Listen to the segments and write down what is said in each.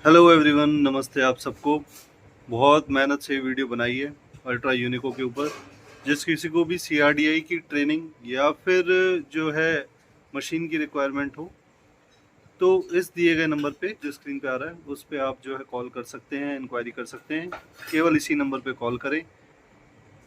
Hello everyone, नमस्ते आप सबको। बहुत मेहनत से वीडियो बनाई है अल्ट्रा यूनिको के ऊपर। जिस किसी को भी सीआरडीआई की ट्रेनिंग या फिर जो है मशीन की रिक्वायरमेंट हो, तो इस दिए गए नंबर पे जो स्क्रीन पे आ रहा है उस पे आप जो है कॉल कर सकते हैं, इंक्वायरी कर सकते हैं। केवल इसी नंबर पे कॉल करें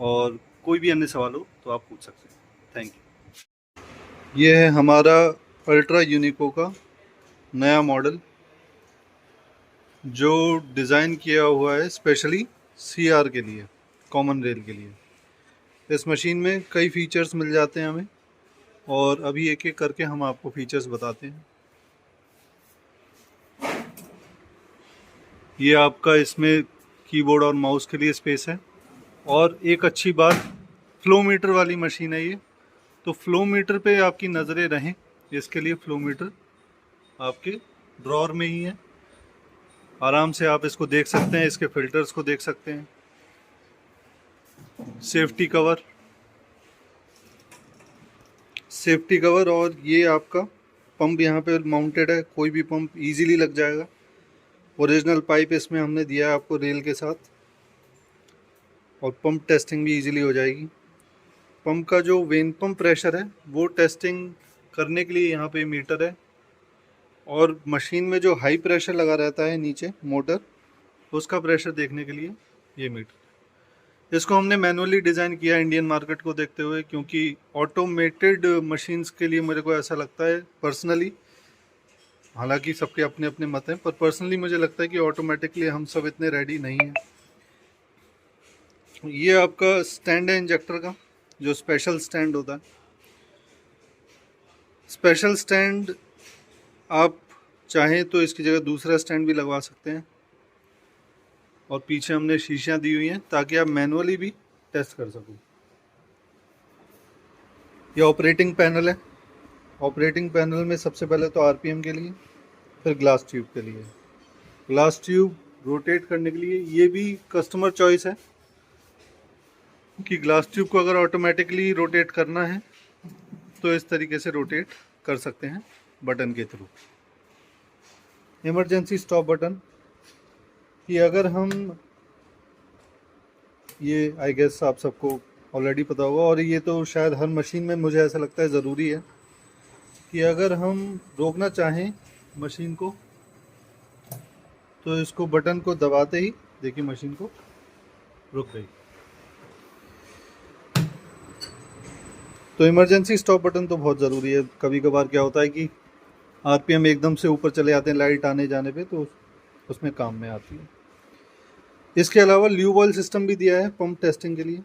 और कोई भी अन्य सवाल हो तो आप पूछ सकते हैं। Thank you. ये है हमारा अल्ट्रा यूनिको का नया मॉडल जो डिज़ाइन किया हुआ है स्पेशली सीआर के लिए, कॉमन रेल के लिए। इस मशीन में कई फीचर्स मिल जाते हैं हमें, और अभी एक एक करके हम आपको फीचर्स बताते हैं। ये आपका इसमें कीबोर्ड और माउस के लिए स्पेस है। और एक अच्छी बात, फ्लो मीटर वाली मशीन है ये, तो फ्लो मीटर पे आपकी नज़रें रहें, इसके लिए फ्लो मीटर आपके ड्रॉअर में ही है। आराम से आप इसको देख सकते हैं, इसके फिल्टर्स को देख सकते हैं। सेफ्टी कवर और ये आपका पंप यहाँ पे माउंटेड है, कोई भी पंप इजीली लग जाएगा। ओरिजिनल पाइप इसमें हमने दिया है आपको रेल के साथ, और पंप टेस्टिंग भी इजीली हो जाएगी। पंप का जो वेन पंप प्रेशर है वो टेस्टिंग करने के लिए यहाँ पे मीटर है, और मशीन में जो हाई प्रेशर लगा रहता है नीचे मोटर, उसका प्रेशर देखने के लिए ये मीटर। इसको हमने मैनुअली डिज़ाइन किया इंडियन मार्केट को देखते हुए, क्योंकि ऑटोमेटेड मशीन्स के लिए मेरे को ऐसा लगता है पर्सनली, हालांकि सबके अपने अपने मत हैं, पर पर्सनली मुझे लगता है कि ऑटोमेटिकली हम सब इतने रेडी नहीं हैं। ये आपका स्टैंड है इंजेक्टर का, जो स्पेशल स्टैंड होता है। स्पेशल स्टैंड आप चाहें तो इसकी जगह दूसरा स्टैंड भी लगवा सकते हैं, और पीछे हमने शीशियाँ दी हुई हैं ताकि आप मैनुअली भी टेस्ट कर सको। ये ऑपरेटिंग पैनल है। ऑपरेटिंग पैनल में सबसे पहले तो आरपीएम के लिए, फिर ग्लास ट्यूब के लिए। ग्लास ट्यूब रोटेट करने के लिए ये भी कस्टमर चॉइस है कि ग्लास ट्यूब को अगर ऑटोमेटिकली रोटेट करना है तो इस तरीके से रोटेट कर सकते हैं बटन के थ्रू। इमरजेंसी स्टॉप बटन, कि अगर हम, ये आई गेस आप सबको ऑलरेडी पता होगा, और ये तो शायद हर मशीन में मुझे ऐसा लगता है ज़रूरी है, कि अगर हम रोकना चाहें मशीन को तो इसको बटन को दबाते ही देखिए मशीन को रुक गई। तो इमरजेंसी स्टॉप बटन तो बहुत ज़रूरी है। कभी कभार क्या होता है कि आरपीएम एकदम से ऊपर चले जाते हैं लाइट आने जाने पे, तो उसमें काम में आती है। इसके अलावा ल्यूब ऑयल सिस्टम भी दिया है पंप टेस्टिंग के लिए।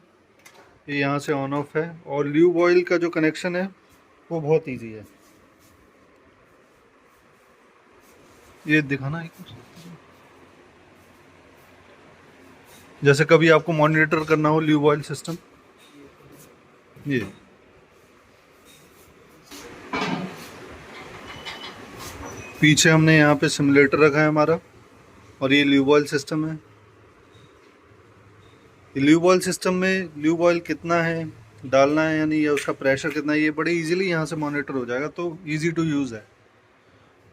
ये यहाँ से ऑन ऑफ है, और ल्यूब ऑयल का जो कनेक्शन है वो बहुत ईजी है। ये दिखाना है कुछ, जैसे कभी आपको मॉनिटर करना हो ल्यूब ऑयल सिस्टम, ये पीछे हमने यहाँ पे सिमुलेटर रखा है हमारा, और ये ल्यूब ऑयल सिस्टम है। ल्यूब ऑयल सिस्टम में ल्यूब ऑयल कितना है डालना है, यानी या उसका प्रेशर कितना है, ये बड़े इजीली यहाँ से मॉनिटर हो जाएगा, तो इजी टू यूज़ है।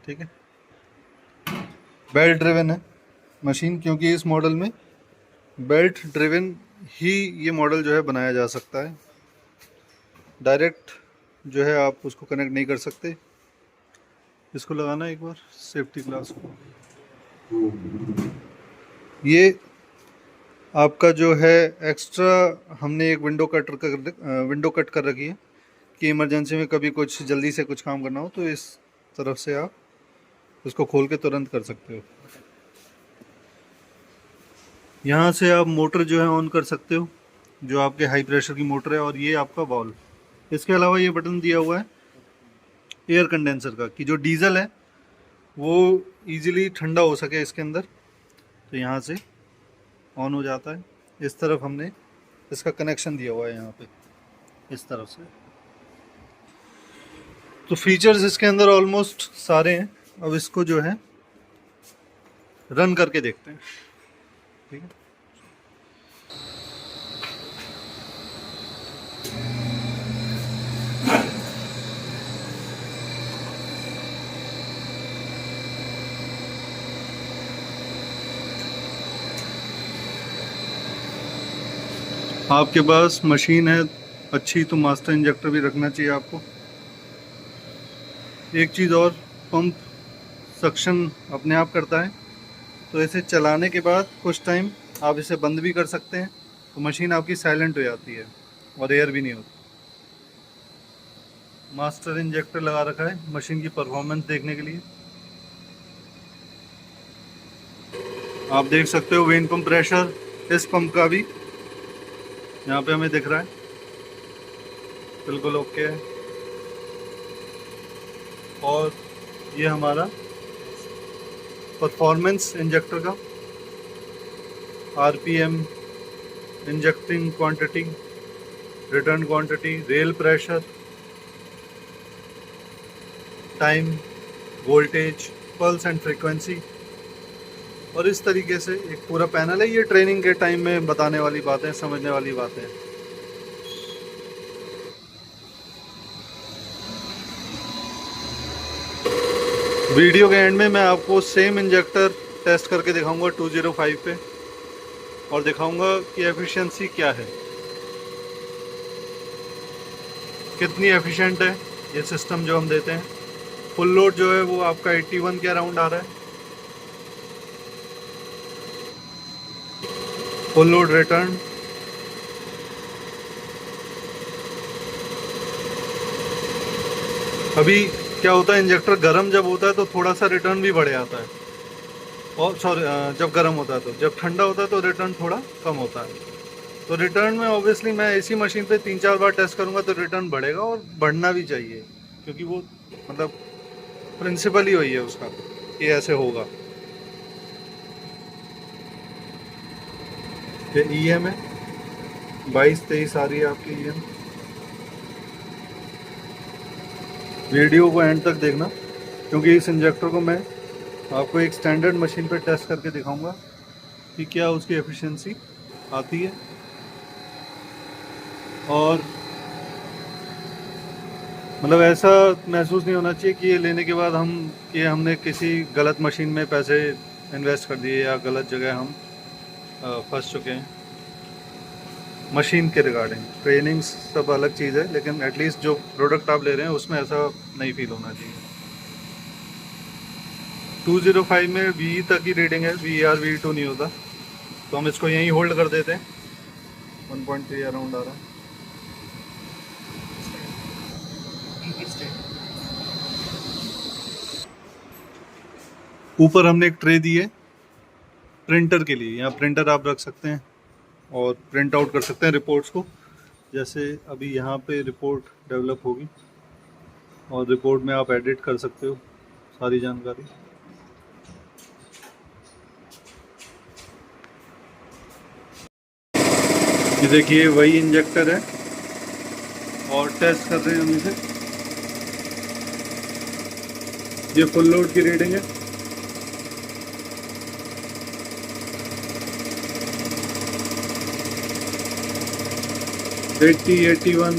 ठीक है। बेल्ट ड्रिवन है मशीन, क्योंकि इस मॉडल में बेल्ट ड्रिवन ही ये मॉडल जो है बनाया जा सकता है। डायरेक्ट जो है आप उसको कनेक्ट नहीं कर सकते। इसको लगाना एक बार सेफ्टी ग्लास को। ये आपका जो है एक्स्ट्रा हमने एक विंडो कट कर रखी है, कि इमरजेंसी में कभी कुछ जल्दी से कुछ काम करना हो तो इस तरफ से आप इसको खोल के तुरंत कर सकते हो। यहाँ से आप मोटर जो है ऑन कर सकते हो, जो आपके हाई प्रेशर की मोटर है, और ये आपका वाल्व। इसके अलावा ये बटन दिया हुआ है एयर कंडेंसर का, कि जो डीजल है वो इजीली ठंडा हो सके इसके अंदर, तो यहाँ से ऑन हो जाता है। इस तरफ हमने इसका कनेक्शन दिया हुआ है यहाँ पे इस तरफ से। तो फीचर्स इसके अंदर ऑलमोस्ट सारे हैं। अब इसको जो है रन करके देखते हैं। ठीक है। आपके पास मशीन है अच्छी तो मास्टर इंजेक्टर भी रखना चाहिए आपको। एक चीज़ और, पंप सक्शन अपने आप करता है, तो इसे चलाने के बाद कुछ टाइम आप इसे बंद भी कर सकते हैं, तो मशीन आपकी साइलेंट हो जाती है और एयर भी नहीं होती। मास्टर इंजेक्टर लगा रखा है मशीन की परफॉर्मेंस देखने के लिए। आप देख सकते हो वेन पंप प्रेशर इस पंप का भी यहाँ पे हमें दिख रहा है, बिल्कुल ओके है। और ये हमारा परफॉर्मेंस इंजेक्टर का RPM, injecting quantity, return quantity, rail pressure, time, voltage, pulse and frequency, और इस तरीके से एक पूरा पैनल है। ये ट्रेनिंग के टाइम में बताने वाली बातें, समझने वाली बातें हैं। वीडियो के एंड में मैं आपको सेम इंजेक्टर टेस्ट करके दिखाऊंगा 205 पे, और दिखाऊंगा कि एफिशिएंसी क्या है, कितनी एफिशिएंट है ये सिस्टम जो हम देते हैं। फुल लोड जो है वो आपका 81 के अराउंड आ रहा है। फुल लोड रिटर्न, अभी क्या होता है, इंजेक्टर गर्म जब होता है तो थोड़ा सा रिटर्न भी बढ़ जाता है, और सॉरी जब गर्म होता है, तो जब ठंडा होता है तो रिटर्न थोड़ा कम होता है। तो रिटर्न में ऑब्वियसली मैं इसी मशीन पे 3-4 बार टेस्ट करूंगा तो रिटर्न बढ़ेगा, और बढ़ना भी चाहिए, क्योंकि वो मतलब प्रिंसिपल ही वही है उसका कि ऐसे होगा। ये ईएम है 22-23 आ रही है आपकी ईएम। वीडियो को एंड तक देखना, क्योंकि इस इंजेक्टर को मैं आपको एक स्टैंडर्ड मशीन पे टेस्ट करके दिखाऊंगा कि क्या उसकी एफिशिएंसी आती है। और मतलब ऐसा महसूस नहीं होना चाहिए कि ये लेने के बाद हमने किसी गलत मशीन में पैसे इन्वेस्ट कर दिए या गलत जगह हम फंस चुके हैं। मशीन के रिगार्डिंग ट्रेनिंग सब अलग चीज़ है, लेकिन एटलीस्ट जो प्रोडक्ट आप ले रहे हैं उसमें ऐसा नहीं फील होना चाहिए। 205 में वी तक ही रीडिंग है, VR-V2 नहीं होता, तो हम इसको यहीं होल्ड कर देते हैं। 1.3 अराउंड आ रहा है। ऊपर हमने एक ट्रे दी है प्रिंटर के लिए, यहाँ प्रिंटर आप रख सकते हैं और प्रिंट आउट कर सकते हैं रिपोर्ट्स को। जैसे अभी यहाँ पे रिपोर्ट डेवलप होगी और रिपोर्ट में आप एडिट कर सकते हो सारी जानकारी। ये देखिए वही इंजेक्टर है और टेस्ट कर रहे हैं हम इसे। ये फुल लोड की रीडिंग है। एट्टी 81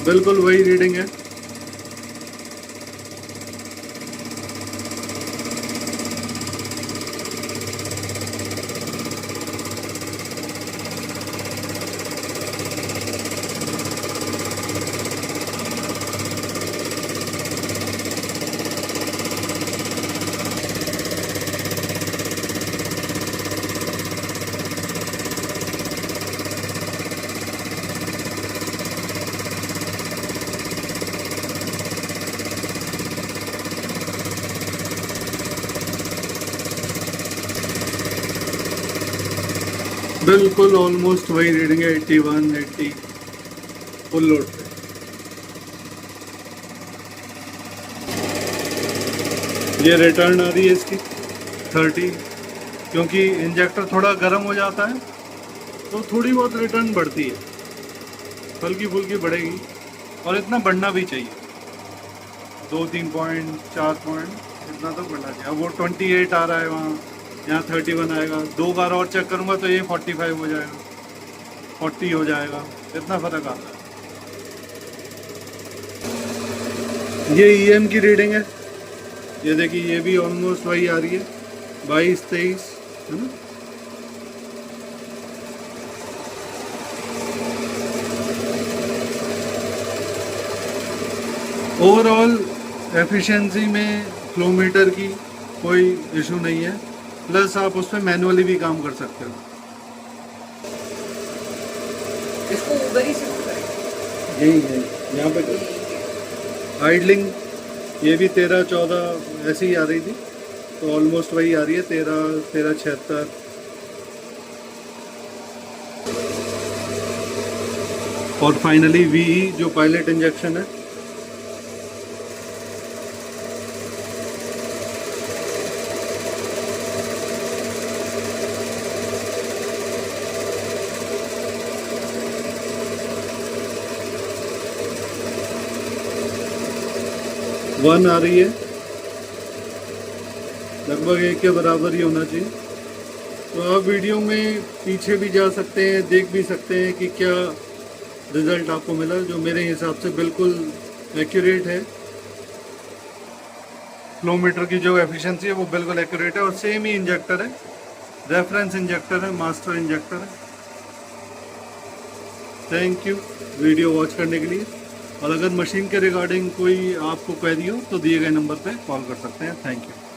बिल्कुल वही रीडिंग है। बिल्कुल ऑलमोस्ट वही रीडिंग है, 81 80 फुल लोड पे। ये रिटर्न आ रही है इसकी 30, क्योंकि इंजेक्टर थोड़ा गर्म हो जाता है तो थोड़ी बहुत रिटर्न बढ़ती है, हल्की फुल्की बढ़ेगी, और इतना बढ़ना भी चाहिए, 2-3 पॉइंट 4 पॉइंट इतना तो बढ़ना चाहिए। अब वो 28 आ रहा है वहाँ, यहाँ 31 आएगा। 2 बार और चेक करूँगा तो ये 45 हो जाएगा, 40 हो जाएगा, इतना फ़र्क आता है। ये ईएम की रीडिंग है, ये देखिए ये भी ऑलमोस्ट वही आ रही है, 22-23 है ना। ओवरऑल एफिशिएंसी में फ्लो मीटर की कोई इशू नहीं है, प्लस आप उस पर मैनुअली भी काम कर सकते हो। इसको उधर ही शिफ्ट करें। यही यहाँ पे आइडलिंग ये भी 13-14 ऐसी ही आ रही थी, तो ऑलमोस्ट वही आ रही है 13-76। और फाइनली वीई जो पायलट इंजेक्शन है, वन आ रही है, लगभग 1 के बराबर ही होना चाहिए। तो आप वीडियो में पीछे भी जा सकते हैं, देख भी सकते हैं कि क्या रिज़ल्ट आपको मिला, जो मेरे हिसाब से बिल्कुल एक्यूरेट है। फ्लो मीटर की जो एफिशिएंसी है वो बिल्कुल एक्यूरेट है, और सेम ही इंजेक्टर है, रेफरेंस इंजेक्टर है, मास्टर इंजेक्टर है। थैंक यू वीडियो वॉच करने के लिए। और अगर मशीन के रिगार्डिंग कोई आपको क्वेरी हो तो दिए गए नंबर पे कॉल कर सकते हैं। Thank you.